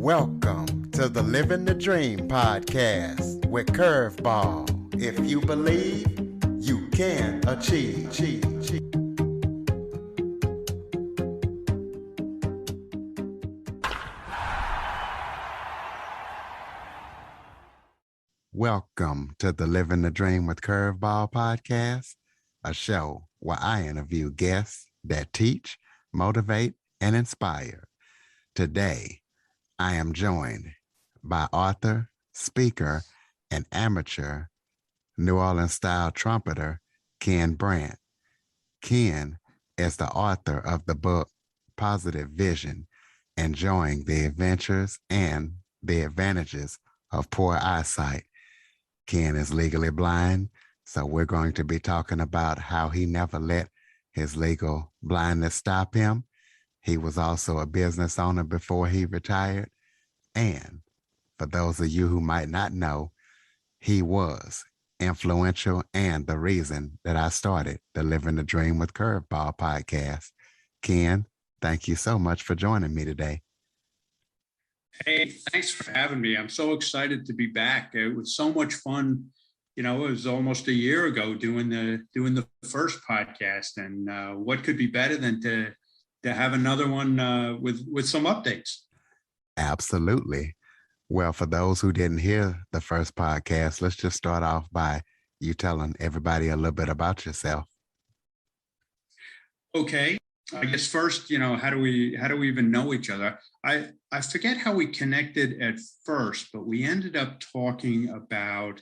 Welcome to the Living the Dream podcast with Curveball. If you believe, you can achieve. Welcome to the Living the Dream with Curveball podcast, a show where I interview guests that teach, motivate, and inspire. Today, I am joined by author, speaker, and amateur New Orleans-style trumpeter, Brandt. Ken is the author of the book Positive Vision, Enjoying the Adventures and the Advantages of Poor Eyesight. Ken is legally blind, so we're going to be talking about how he never let his legal blindness stop him. He was also a business owner before he retired. And for those of you who might not know, he was influential and the reason that I started the Living the Dream with Curveball podcast. Ken, thank you so much for joining me today. Hey, thanks for having me. I'm so excited to be back. It was so much fun. You know, it was almost a year ago doing the first podcast, and what could be better than to have another one with some updates. Absolutely. Well, for those who didn't hear the first podcast, let's just start off by you telling everybody a little bit about yourself. Okay. I guess first, how do we even know each other? I forget how we connected at first, but we ended up talking about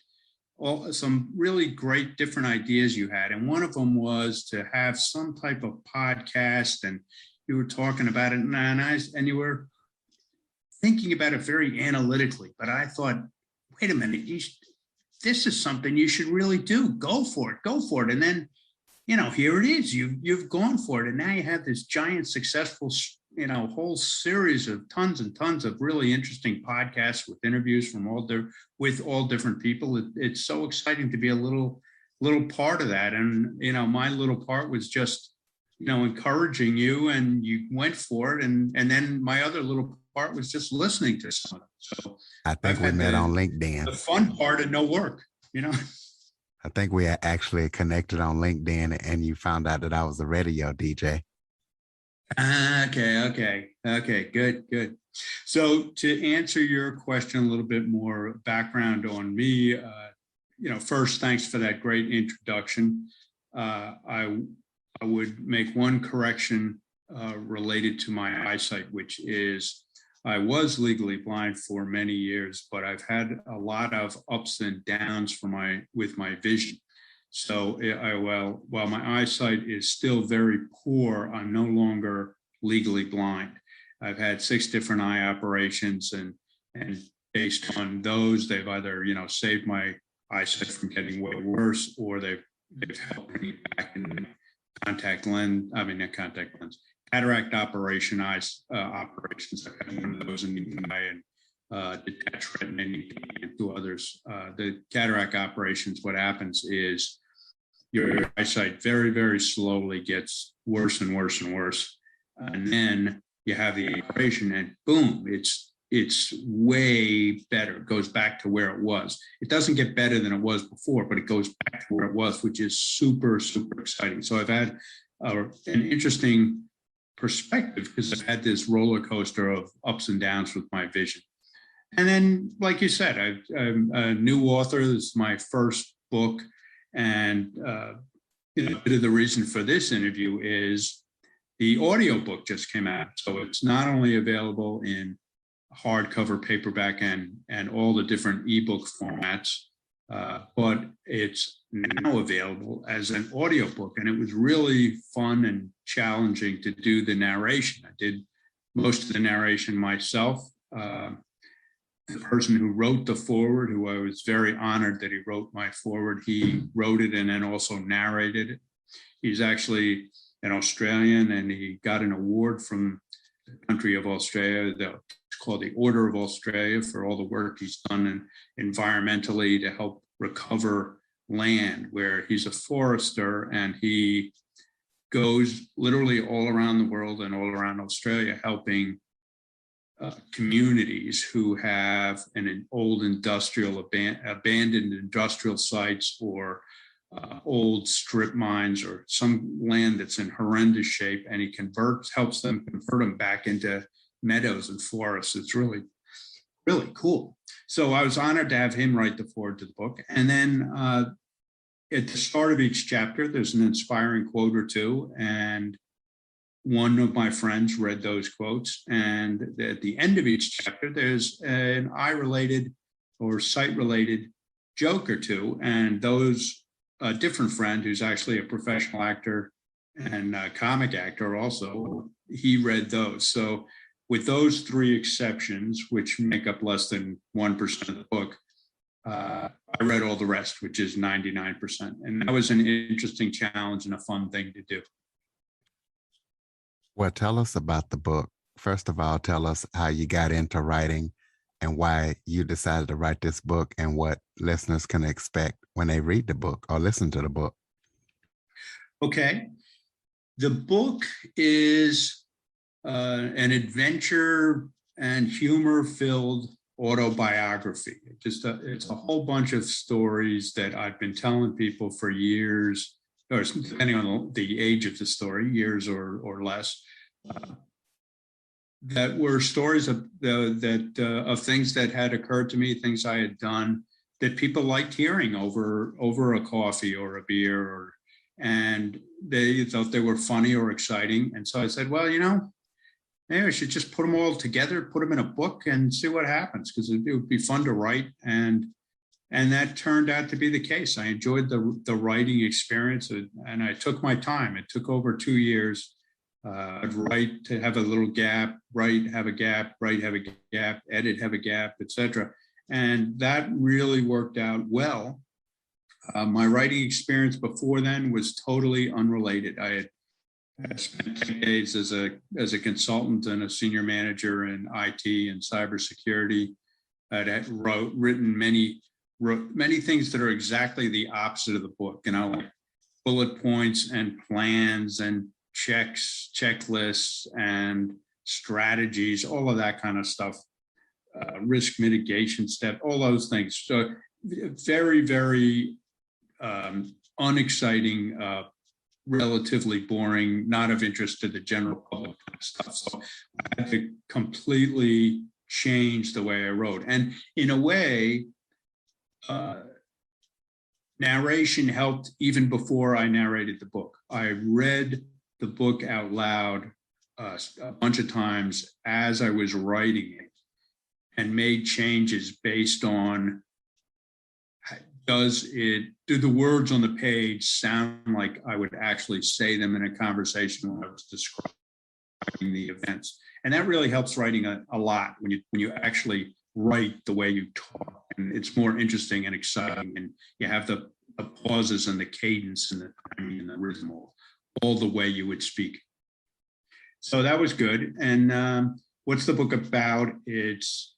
some really great different ideas you had. And one of them was to have some type of podcast, and you were talking about it, and you were thinking about it very analytically. But I thought, wait a minute, this is something you should really do. Go for it. And then, here it is. You've gone for it, and now you have this giant, successful, whole series of tons and tons of really interesting podcasts with interviews from all different people. It's so exciting to be a little part of that. And my little part was just encouraging you, and you went for it. And then my other little part was just listening to someone. So I think we met on LinkedIn. The fun part of no work, I think we actually connected on LinkedIn, and you found out that I was a radio DJ. Okay. Good. So to answer your question, a little bit more background on me, first, thanks for that great introduction. I would make one correction related to my eyesight, which is I was legally blind for many years, but I've had a lot of ups and downs with my vision. So while my eyesight is still very poor, I'm no longer legally blind. I've had 6 different eye operations, and based on those, they've either saved my eyesight from getting way worse, or they've helped me back in cataract operations. I've had one of those in the eye, and detached retina and 2 others. The cataract operations, what happens is your eyesight very, very slowly gets worse and worse and worse. And then you have the operation, and boom, it's way better. It goes back to where it was. It doesn't get better than it was before, but it goes back to where it was, which is super, super exciting. So I've had an interesting perspective because I've had this roller coaster of ups and downs with my vision. And then, like you said, I'm a new author. This is my first book. And a bit of the reason for this interview is the audiobook just came out. So it's not only available in hardcover, paperback, and all the different ebook formats, but it's now available as an audiobook. And it was really fun and challenging to do the narration. I did most of the narration myself. The person who wrote the foreword, who I was very honored that he wrote my foreword, he wrote it and then also narrated it. He's actually an Australian, and he got an award from the country of Australia. It's called the Order of Australia for all the work he's done environmentally to help recover land, where he's a forester, and he goes literally all around the world and all around Australia helping communities who have an old abandoned industrial sites or old strip mines or some land that's in horrendous shape, and he helps them convert them back into meadows and forests. It's really, really cool. So I was honored to have him write the foreword to the book. And then at the start of each chapter, there's an inspiring quote or two, and one of my friends read those quotes. And at the end of each chapter, there's an eye-related or sight-related joke or two, and those a different friend who's actually a professional actor and a comic actor also, he read those. So with those three exceptions, which make up less than 1% of the book, I read all the rest, which is 99%. And that was an interesting challenge and a fun thing to do. Well, tell us about the book. First of all, tell us how you got into writing and why you decided to write this book and what listeners can expect when they read the book or listen to the book. Okay. The book is an adventure and humor-filled autobiography. It's a whole bunch of stories that I've been telling people for years, or depending on the age of the story, years or less. That were stories of things that had occurred to me, things I had done that people liked hearing over a coffee or a beer, and they thought they were funny or exciting. And so I said, well, maybe I should just put them all together, put them in a book, and see what happens, because it would be fun to write. And that turned out to be the case. I enjoyed the writing experience, and I took my time. It took over 2 years. I'd write to have a little gap, write, have a gap, write, have a gap, edit, have a gap, etc. And that really worked out well. My writing experience before then was totally unrelated. I had spent decades as a consultant and a senior manager in IT and cybersecurity. I'd written many things that are exactly the opposite of the book, like bullet points and plans and checklists and strategies, all of that kind of stuff, risk mitigation step, all those things. So very, very unexciting, relatively boring, not of interest to the general public kind of stuff. So I had to completely change the way I wrote. And in a way, narration helped even before I narrated the book. I read the book out loud a bunch of times as I was writing it, and made changes based on, do the words on the page sound like I would actually say them in a conversation when I was describing the events. And that really helps writing a lot when you actually write the way you talk, and it's more interesting and exciting, and you have the pauses and the cadence and the timing and the rhythm, all the way you would speak. So that was good. And what's the book about? It's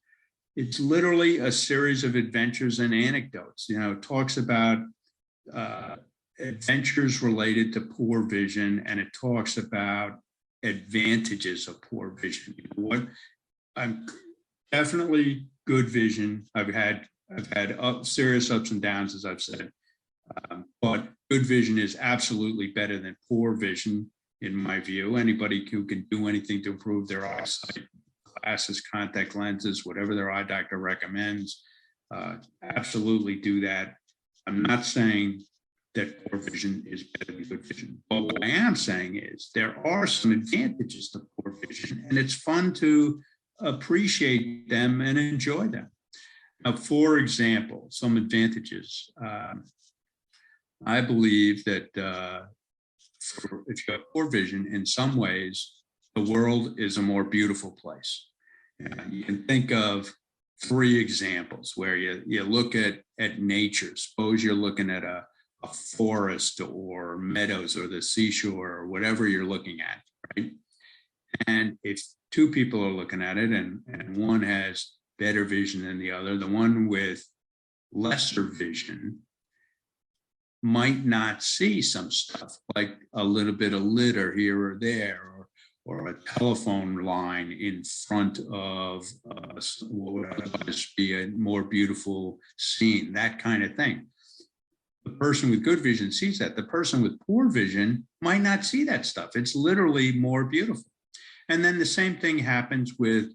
literally a series of adventures and anecdotes. It talks about adventures related to poor vision, and it talks about advantages of poor vision. I'm definitely good vision. I've had serious ups and downs, as I've said, but good vision is absolutely better than poor vision, in my view. Anybody who can do anything to improve their eyesight, glasses, contact lenses, whatever their eye doctor recommends, absolutely do that. I'm not saying that poor vision is better than good vision, but what I am saying is there are some advantages to poor vision, and it's fun to appreciate them and enjoy them. Now, for example, some advantages. I believe that if you have poor vision, in some ways, the world is a more beautiful place. You can think of 3 examples where you look at nature. Suppose you're looking at a forest or meadows or the seashore or whatever you're looking at, right? And if 2 people are looking at it and one has better vision than the other, the one with lesser vision might not see some stuff, like a little bit of litter here or there, or a telephone line in front of what would otherwise be a more beautiful scene, that kind of thing. The person with good vision sees that. The person with poor vision might not see that stuff. It's literally more beautiful. And then the same thing happens with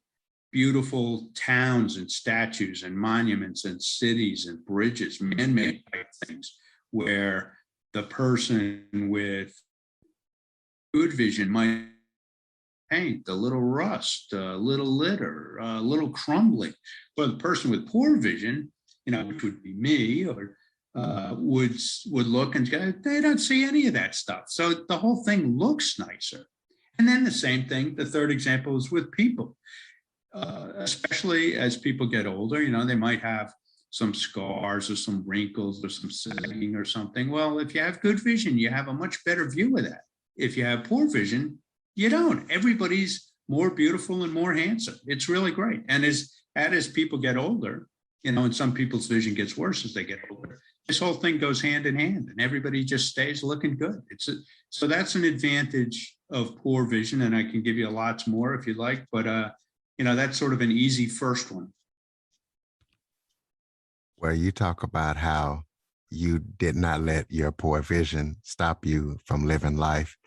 beautiful towns and statues and monuments and cities and bridges, man-made type things, where the person with good vision might paint a little rust, a little litter, a little crumbling. But the person with poor vision, which would be me, or would look and go, they don't see any of that stuff. So the whole thing looks nicer. And then the same thing, the third example is with people. Especially as people get older, they might have some scars or some wrinkles or some sagging or something. Well, if you have good vision, you have a much better view of that. If you have poor vision, you don't. Everybody's more beautiful and more handsome. It's really great. And as people get older, and some people's vision gets worse as they get older, this whole thing goes hand in hand and everybody just stays looking good. So that's an advantage of poor vision. And I can give you lots more if you'd like, but that's sort of an easy first one. Where you talk about how you did not let your poor vision stop you from living life.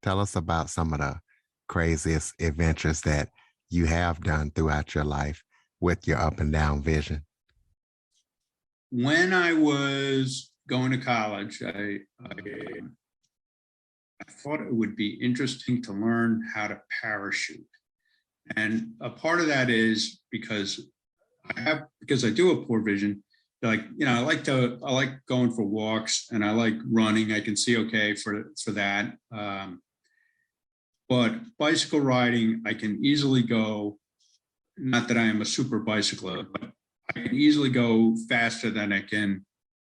Tell us about some of the craziest adventures that you have done throughout your life with your up and down vision. When I was going to college, I thought it would be interesting to learn how to parachute. And a part of that is because I do have poor vision. I like going for walks and I like running. I can see okay for that. But bicycle riding, I can easily go, not that I am a super bicycler, but I can easily go faster than I can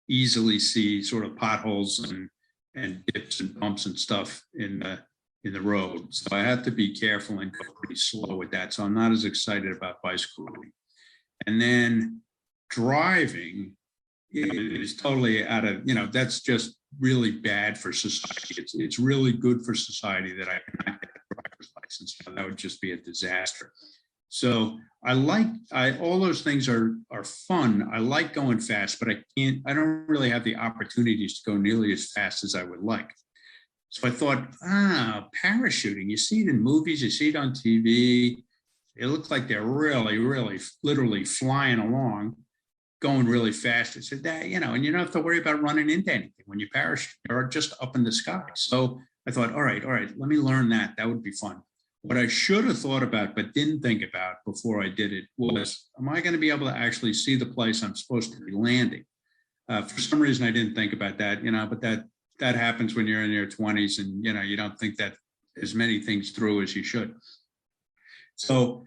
easily see sort of potholes and dips and bumps and stuff in the road. So I have to be careful and go pretty slow with that. So I'm not as excited about bicycle riding. And then driving is totally out of, that's just really bad for society. It's really good for society that I cannot get a driver's license. That would just be a disaster. So all those things are fun. I like going fast, but I don't really have the opportunities to go nearly as fast as I would like. So I thought, parachuting, you see it in movies, you see it on TV. It looks like they're really, really, literally flying along, going really fast. I said that, and you don't have to worry about running into anything when you parachute. You're just up in the sky. So I thought, all right, let me learn that. That would be fun. What I should have thought about, but didn't think about before I did it was, am I going to be able to actually see the place I'm supposed to be landing? For some reason, I didn't think about that, but that happens when you're in your 20s and, you don't think that as many things through as you should. So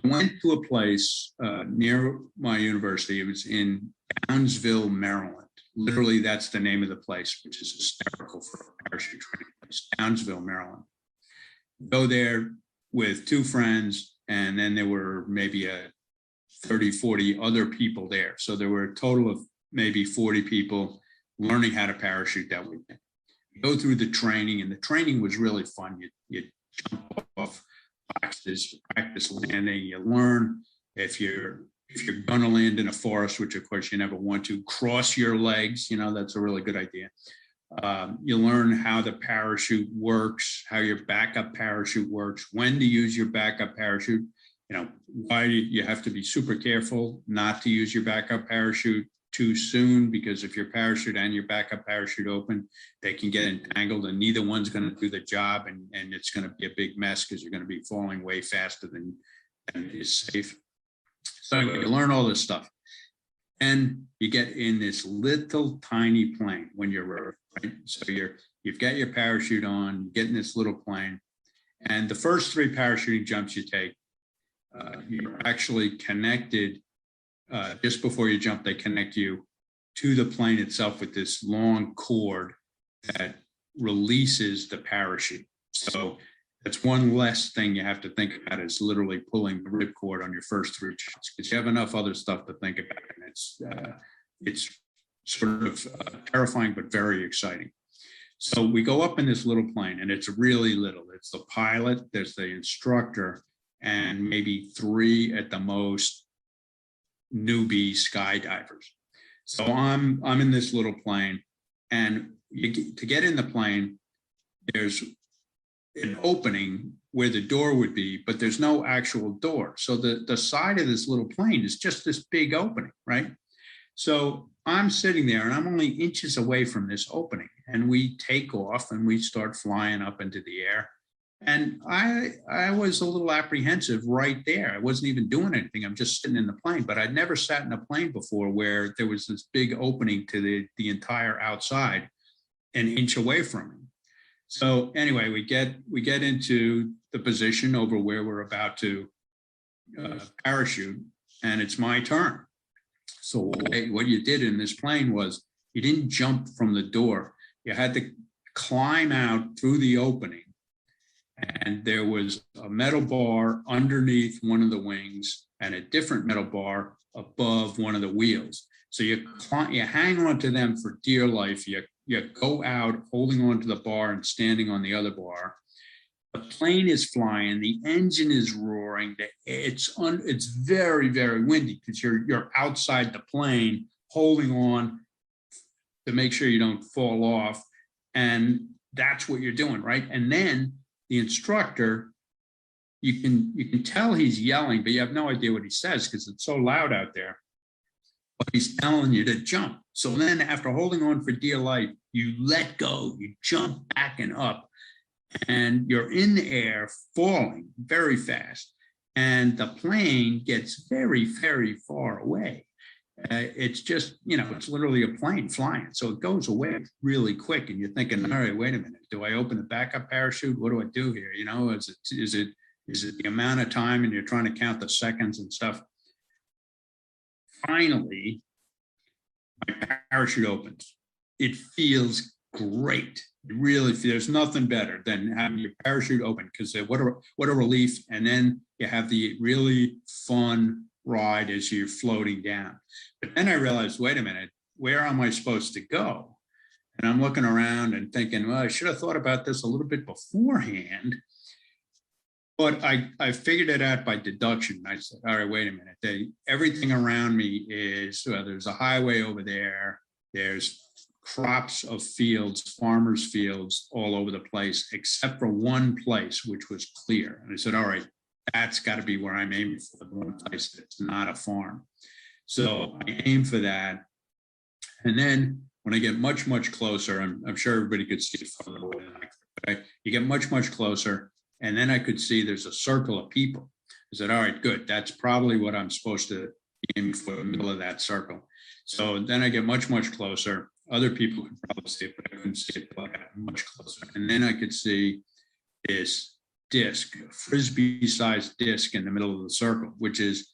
I went to a place near my university. It was in Townsville, Maryland. Literally, that's the name of the place, which is hysterical for a parachute training place, Townsville, Maryland. Go there with two friends, and then there were maybe 30, 40 other people there. So there were a total of maybe 40 people learning how to parachute that weekend. Go through the training, and the training was really fun. You jump off boxes, practice landing, you learn if you're going to land in a forest, which of course you never want to, cross your legs, that's a really good idea. You learn how the parachute works, how your backup parachute works, when to use your backup parachute, why you have to be super careful not to use your backup parachute too soon, because if your parachute and your backup parachute open, they can get entangled and neither one's going to do the job, and it's going to be a big mess because you're going to be falling way faster than is safe. So anyway, you learn all this stuff. And you get in this little tiny plane when you're right. So you've got your parachute on, you get in this little plane, and the first 3 parachuting jumps you take, you're actually connected. Just before you jump, they connect you to the plane itself with this long cord that releases the parachute. So that's one less thing you have to think about, is literally pulling the ripcord on your first 3 jumps, because you have enough other stuff to think about. And it's sort of terrifying, but very exciting. So we go up in this little plane, and it's really little. It's the pilot, there's the instructor, and maybe 3 at the most newbie skydivers. So I'm in this little plane, and to get in the plane, there's an opening where the door would be, but there's no actual door. So the side of this little plane is just this big opening, right? So I'm sitting there, and I'm only inches away from this opening, and we take off and we start flying up into the air. And I was a little apprehensive right there. I wasn't even doing anything. I'm just sitting in the plane, but I'd never sat in a plane before where there was this big opening to the entire outside, an inch away from me. So anyway, we get into the position over where we're about to parachute, and it's my turn. So what you did in this plane was you didn't jump from the door. You had to climb out through the opening, and there was a metal bar underneath one of the wings and a different metal bar above one of the wheels. So you hang on to them for dear life. You go out holding on to the bar and standing on the other bar. The plane is flying, the engine is roaring. It's very, very windy because you're outside the plane holding on to make sure you don't fall off. And that's what you're doing, right? And then the instructor, you can tell he's yelling, but you have no idea what he says because it's so loud out there. But he's telling you to jump. So then after holding on for dear life, you let go, you jump back and up, and you're in the air falling very fast. And the plane gets very, very far away. It's just, it's literally a plane flying. So it goes away really quick. And you're thinking, all right, wait a minute. Do I open the backup parachute? What do I do here? Is it the amount of time, and you're trying to count the seconds and stuff? Finally, my parachute opens. It feels great. It really feels, there's nothing better than having your parachute open, because what a relief. And then you have the really fun ride as you're floating down. But then I realized, wait a minute, where am I supposed to go? And I'm looking around and thinking, well, I should have thought about this a little bit beforehand. But I figured it out by deduction. I said, all right, wait a minute. Everything around me is, there's a highway over there. There's crops of fields, farmers' fields all over the place, except for one place, which was clear. And I said, all right, that's got to be where I'm aiming for, the one place that's not a farm. So I aim for that. And then when I get much, much closer, I'm sure everybody could see it farther away than I could, but you get much, much closer. And then I could see there's a circle of people. I said, all right, good. That's probably what I'm supposed to aim for, the middle of that circle. So then I get much, much closer. Other people could probably see it, but I couldn't see it until I got much closer. And then I could see this disc, a frisbee-sized disc in the middle of the circle, which is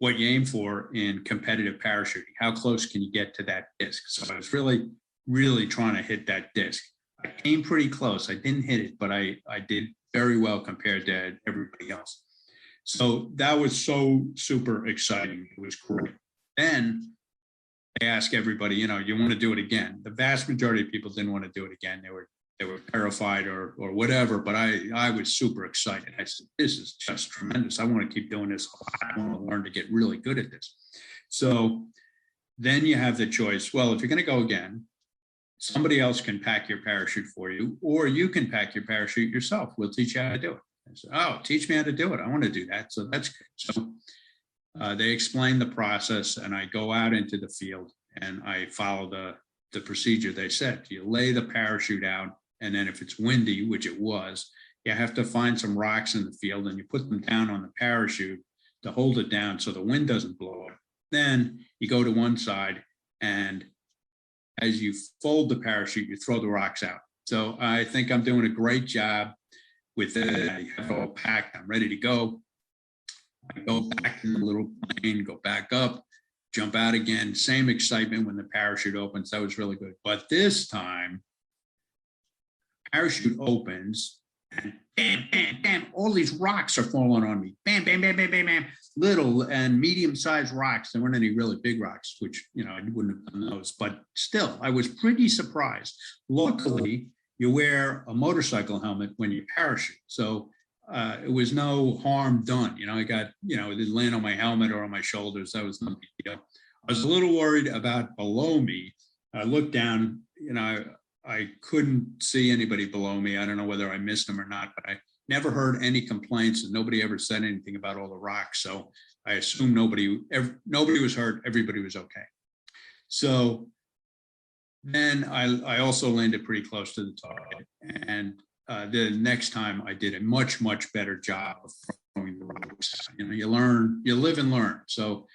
what you aim for in competitive parachuting. How close can you get to that disc? So I was really, really trying to hit that disc. I came pretty close. I didn't hit it, but I did very well compared to everybody else. So that was so super exciting. It was great. Then I asked everybody, you want to do it again? The vast majority of people didn't want to do it again. They were terrified or whatever, but I was super excited. I said, this is just tremendous. I want to keep doing this a lot. I want to learn to get really good at this. So then you have the choice. Well, if you're going to go again, somebody else can pack your parachute for you, or you can pack your parachute yourself. We'll teach you how to do it. I said, oh, teach me how to do it. I want to do that. So that's good. So they explain the process, and I go out into the field and I follow the procedure they said. You lay the parachute out, and then if it's windy, which it was, you have to find some rocks in the field, and you put them down on the parachute to hold it down so the wind doesn't blow it. Then you go to one side, and as you fold the parachute, you throw the rocks out. So I think I'm doing a great job with it. I have it all packed. I'm ready to go. I go back in the little plane, go back up, jump out again. Same excitement when the parachute opens. That was really good. But this time, parachute opens, and bam, bam, bam, all these rocks are falling on me. Bam, bam, bam, bam, bam, bam. Little and medium-sized rocks. There weren't any really big rocks, which, I wouldn't have done those. But still, I was pretty surprised. Luckily, you wear a motorcycle helmet when you parachute. So it was no harm done. I got, it didn't land on my helmet or on my shoulders. That was no big deal. I was a little worried about below me. I looked down, I couldn't see anybody below me. I don't know whether I missed them or not, but I never heard any complaints, and nobody ever said anything about all the rocks. So I assume nobody was hurt. Everybody was okay. So then I also landed pretty close to the target. And the next time I did a much, much better job of throwing the rocks. You learn, you live and learn. So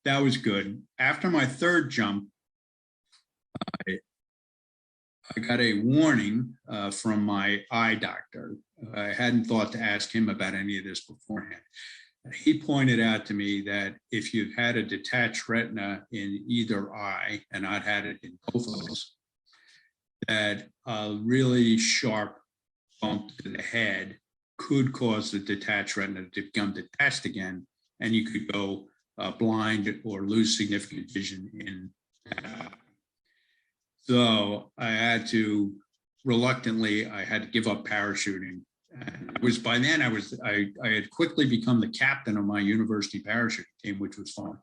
that was good. After my third jump, I got a warning from my eye doctor. I hadn't thought to ask him about any of this beforehand. He pointed out to me that if you've had a detached retina in either eye, and I'd had it in both of those, that a really sharp bump to the head could cause the detached retina to become detached again, and you could go blind or lose significant vision in that eye. So I had to, reluctantly, I had to give up parachuting. And it was by then I had quickly become the captain of my university parachuting team, which was fun.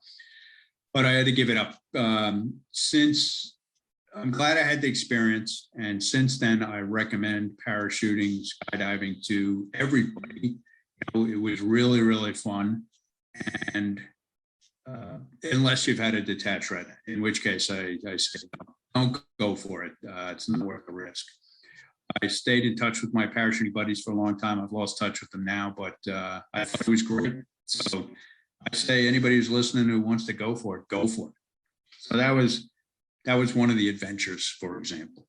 But I had to give it up. Since I'm glad I had the experience, and since then I recommend parachuting, skydiving to everybody. It was really, really fun, and unless you've had a detached retina, in which case I say don't go for it. It's not worth the risk. I stayed in touch with my parachuting buddies for a long time. I've lost touch with them now, but I thought it was great. So I say anybody who's listening who wants to go for it, go for it. So that was one of the adventures, for example.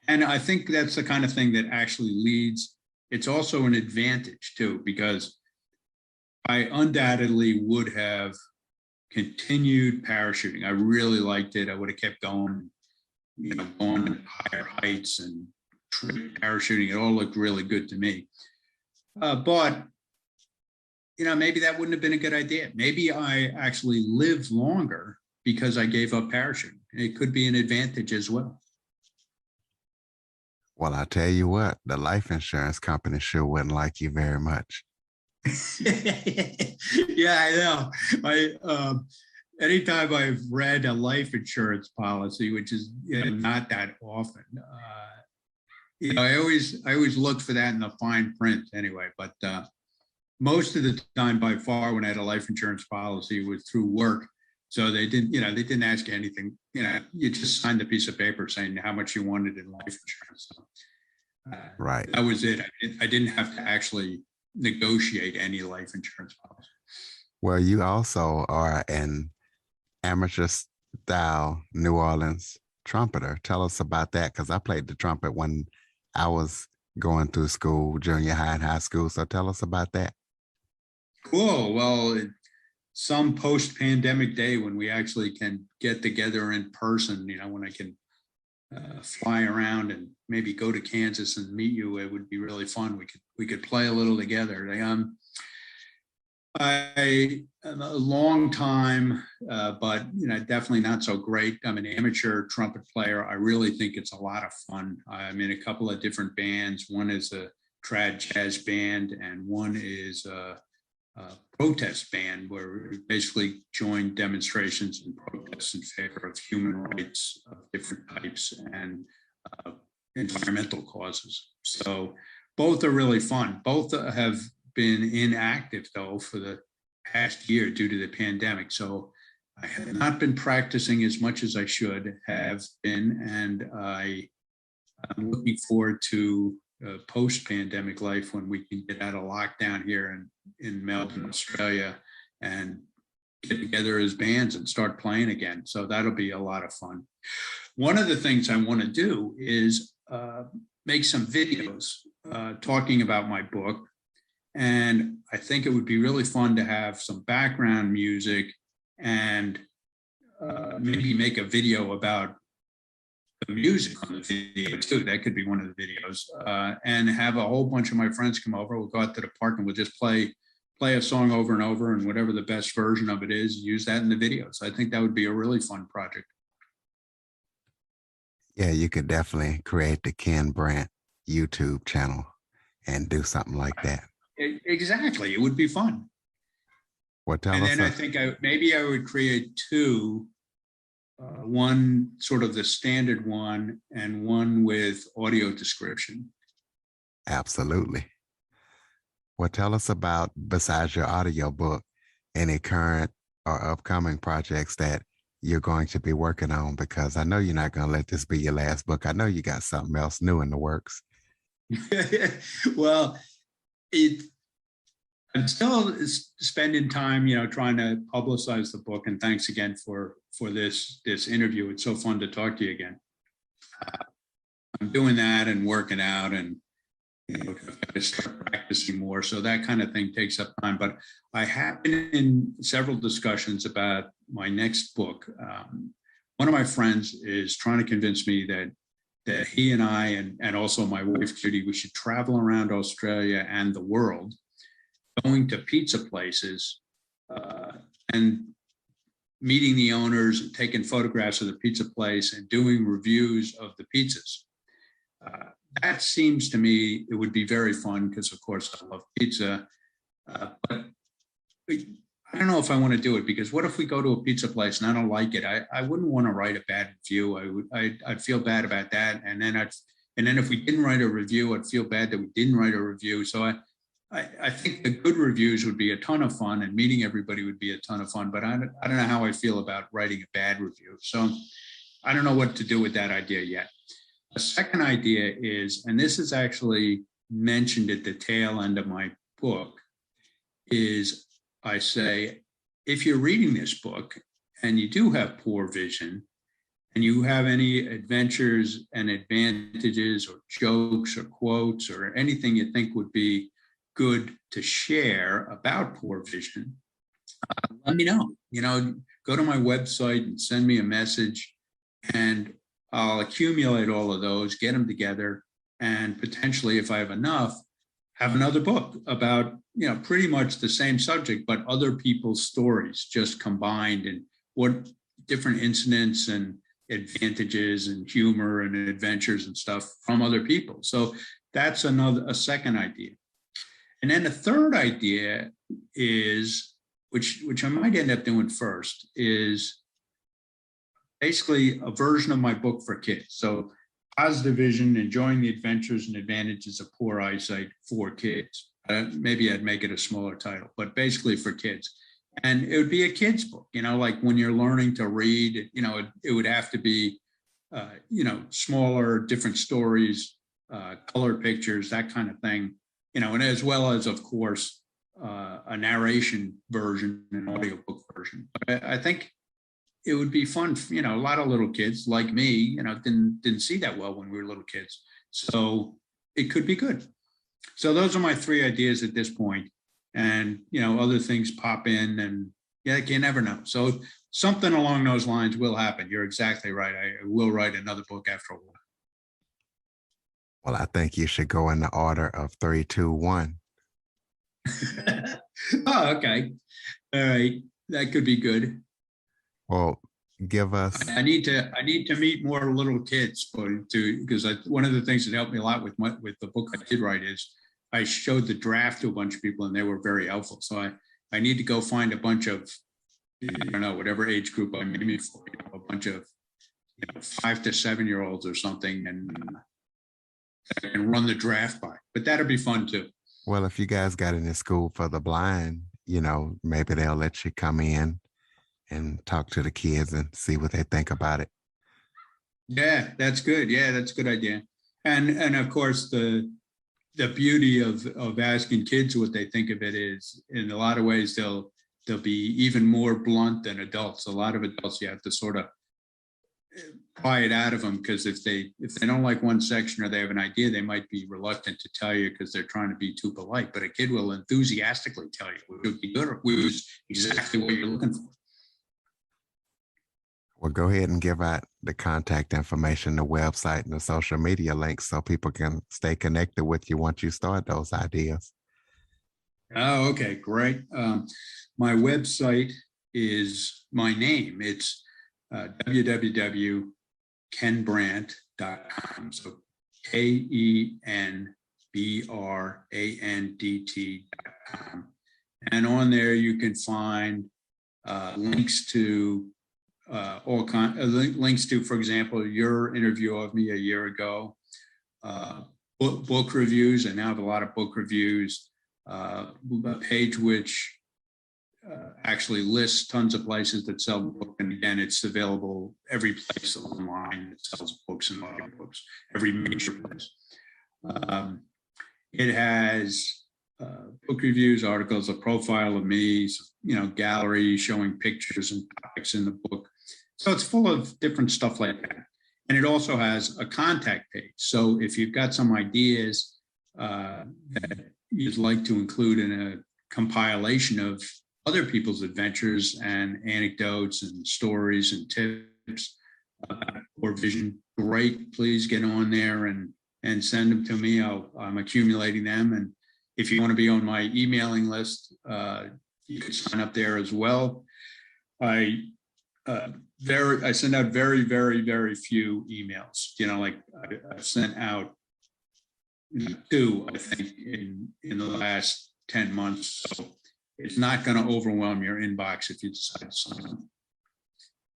And I think that's the kind of thing that actually leads. It's also an advantage too, because I undoubtedly would have continued parachuting. I really liked it. I would have kept going, going to higher heights and parachuting. It all looked really good to me. But, maybe that wouldn't have been a good idea. Maybe I actually lived longer because I gave up parachuting. It could be an advantage as well. Well, I tell you what, the life insurance company sure wouldn't like you very much. Yeah, I know. Anytime I've read a life insurance policy, which is not that often, I always look for that in the fine print anyway. But most of the time, by far, when I had a life insurance policy, was through work. So they didn't ask you anything. You just signed a piece of paper saying how much you wanted in life insurance. So, right. That was it. I didn't have to actually negotiate any life insurance policy. Well, you also are an amateur style New Orleans trumpeter. Tell us about that, because I played the trumpet when I was going through school, junior high and high school. So tell us about that. Cool. Well, some post-pandemic day when we actually can get together in person, when I can fly around and maybe go to Kansas and meet you, it would be really fun. We could play a little together. I am a long time, but definitely not so great. I'm an amateur trumpet player. I really think it's a lot of fun. I'm in a couple of different bands. One is a trad jazz band, and one is a protest band where we basically join demonstrations and protests in favor of human rights of different types and environmental causes. So both are really fun. Both have been inactive though for the past year due to the pandemic. So I have not been practicing as much as I should have been, and I'm looking forward to post-pandemic life when we can get out of lockdown here in Melbourne, Australia, and get together as bands and start playing again. So that'll be a lot of fun. One of the things I want to do is make some videos talking about my book. And I think it would be really fun to have some background music and maybe make a video about the music on the video too. That could be one of the videos. And have a whole bunch of my friends come over. We'll go out to the park and we'll just play a song over and over, and whatever the best version of it is, use that in the video. So I think that would be a really fun project. Yeah, you could definitely create the Ken Brandt YouTube channel and do something like that. Exactly. It would be fun. Well, tell And us. then I think maybe I would create two, one sort of the standard one and one with audio description. Absolutely. Well, tell us about, besides your audio book, any current or upcoming projects that you're going to be working on, because I know you're not going to let this be your last book. I know you got something else new in the works. Well, I'm still spending time, trying to publicize the book. And thanks again for this interview. It's so fun to talk to you again. I'm doing that and working out, and I start practicing more. So that kind of thing takes up time. But I have been in several discussions about my next book. One of my friends is trying to convince me that he and I, and also my wife, Judy, we should travel around Australia and the world, going to pizza places and meeting the owners, taking photographs of the pizza place and doing reviews of the pizzas. That seems to me, it would be very fun because, of course, I love pizza. But I don't know if I want to do it, because what if we go to a pizza place and I don't like it? I wouldn't want to write a bad review. I'd feel bad about that. And then if we didn't write a review, I'd feel bad that we didn't write a review. So I think the good reviews would be a ton of fun, and meeting everybody would be a ton of fun. But I don't know how I feel about writing a bad review. So I don't know what to do with that idea yet. The second idea is, and this is actually mentioned at the tail end of my book, is I say, if you're reading this book and you do have poor vision and you have any adventures and advantages or jokes or quotes or anything you think would be good to share about poor vision, let me know. Go to my website and send me a message, and I'll accumulate all of those, get them together, and potentially, if I have enough, have another book about, pretty much the same subject, but other people's stories just combined, and what different incidents and advantages and humor and adventures and stuff from other people. So that's a second idea. And then the third idea is, which I might end up doing first, is basically a version of my book for kids. So positive vision, enjoying the adventures and advantages of poor eyesight for kids. Maybe I'd make it a smaller title, but basically for kids. And it would be a kid's book, like when you're learning to read, it would have to be, smaller, different stories, color pictures, that kind of thing, and as well as, of course, a narration version, an audiobook version. But I think it would be fun. A lot of little kids like me, didn't see that well when we were little kids. So it could be good. So those are my three ideas at this point. And, other things pop in, and you never know. So something along those lines will happen. You're exactly right. I will write another book after a while. Well, I think you should go in the order of 3, 2, 1. Oh, okay. All right. That could be good. Well, give us. I need to meet more little kids, because one of the things that helped me a lot with the book I did write is I showed the draft to a bunch of people, and they were very helpful. So I need to go find a bunch of, whatever age group I'm aiming for, a bunch of 5 to 7-year-olds or something, and run the draft by. But that'll be fun too. Well, if you guys got any school for the blind, maybe they'll let you come in and talk to the kids and see what they think about it. Yeah, that's good. Yeah, that's a good idea. And of course, the beauty of asking kids what they think of it is, in a lot of ways, they'll be even more blunt than adults. A lot of adults, you have to sort of pry it out of them, because if they don't like one section or they have an idea, they might be reluctant to tell you because they're trying to be too polite. But a kid will enthusiastically tell you, which would be good, or which is exactly what you're looking for. Well, go ahead and give out the contact information, the website, and the social media links so people can stay connected with you once you start those ideas. Oh, okay, great. My website is my name. It's www.kenbrandt.com. So KenBrandt.com. And on there you can find links to links to, for example, your interview of me a year ago, book reviews. I now have a lot of book reviews, a page which actually lists tons of places that sell books. And again, it's available every place online that sells books and audiobooks, every major place. It has book reviews, articles, a profile of me, gallery showing pictures and topics in the book. So it's full of different stuff like that. And it also has a contact page. So if you've got some ideas that you'd like to include in a compilation of other people's adventures and anecdotes and stories and tips or vision, great, please get on there and send them to me. I'm accumulating them. And if you want to be on my emailing list, you can sign up there as well. I send out very, very, very few emails. I've sent out 2, I think, in the last 10 months. So it's not going to overwhelm your inbox if you decide to sign up.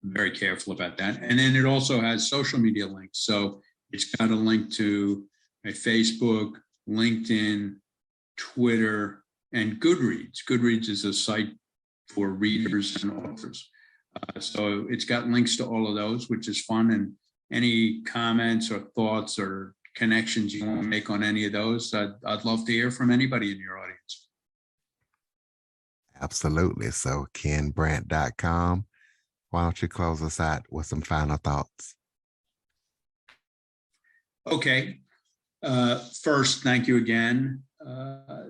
I'm very careful about that. And then it also has social media links. So it's got a link to my Facebook, LinkedIn, Twitter, and Goodreads. Goodreads is a site for readers and authors. So it's got links to all of those, which is fun. And any comments or thoughts or connections you want to make on any of those, I'd love to hear from anybody in your audience. Absolutely. So KenBrandt.com. Why don't you close us out with some final thoughts? Okay. First, thank you again.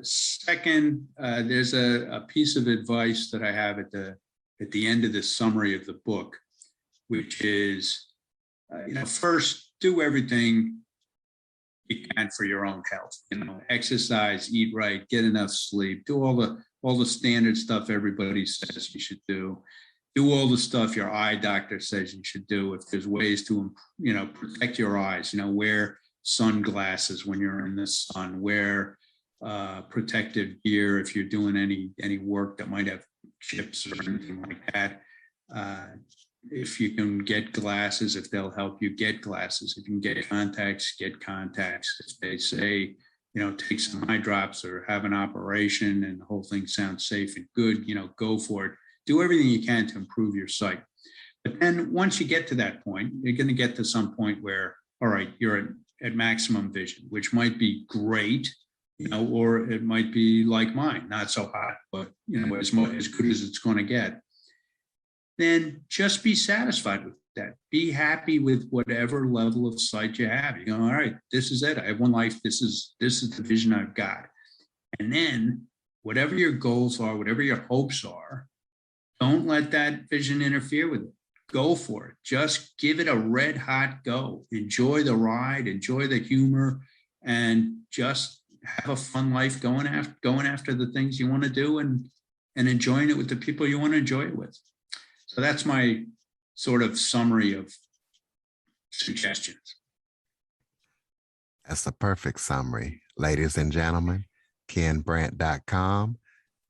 Second, there's a piece of advice that I have at the end of the summary of the book, which is, first, do everything you can for your own health. Exercise, eat right, get enough sleep, do all the standard stuff everybody says you should do. Do all the stuff your eye doctor says you should do. If there's ways to, protect your eyes, wear sunglasses when you're in the sun, wear protective gear if you're doing any work that might have chips or anything like that. If you can get glasses, if they'll help you, get glasses. If you can get contacts, get contacts. If they say, take some eye drops or have an operation and the whole thing sounds safe and good, go for it. Do everything you can to improve your sight. But then once you get to that point, you're going to get to some point where, all right, you're at maximum vision, which might be great, or it might be like mine, not so hot, but, as good as it's going to get. Then just be satisfied with that. Be happy with whatever level of sight you have. You go, all right, this is it. I have one life. This is the vision I've got. And then whatever your goals are, whatever your hopes are, don't let that vision interfere with it. Go for it. Just give it a red hot go. Enjoy the ride, enjoy the humor, and just have a fun life going after the things you want to do and enjoying it with the people you want to enjoy it with. So that's my sort of summary of suggestions. That's a perfect summary. Ladies and gentlemen, KenBrandt.com.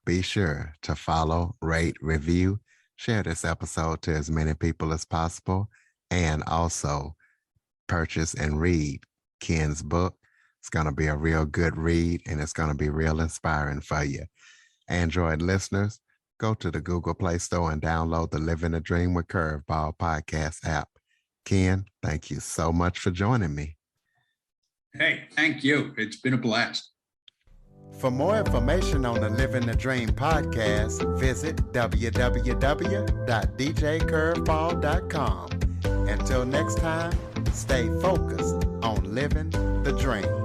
Be sure to follow, rate, review, share this episode to as many people as possible, and also purchase and read Ken's book. It's going to be a real good read, and it's going to be real inspiring for you. Android listeners, go to the Google Play Store and download the Living a Dream with Curveball podcast app. Ken, thank you so much for joining me. Hey, thank you. It's been a blast. For more information on the Living the Dream podcast, visit www.djcurveball.com. Until next time, stay focused on living the dream.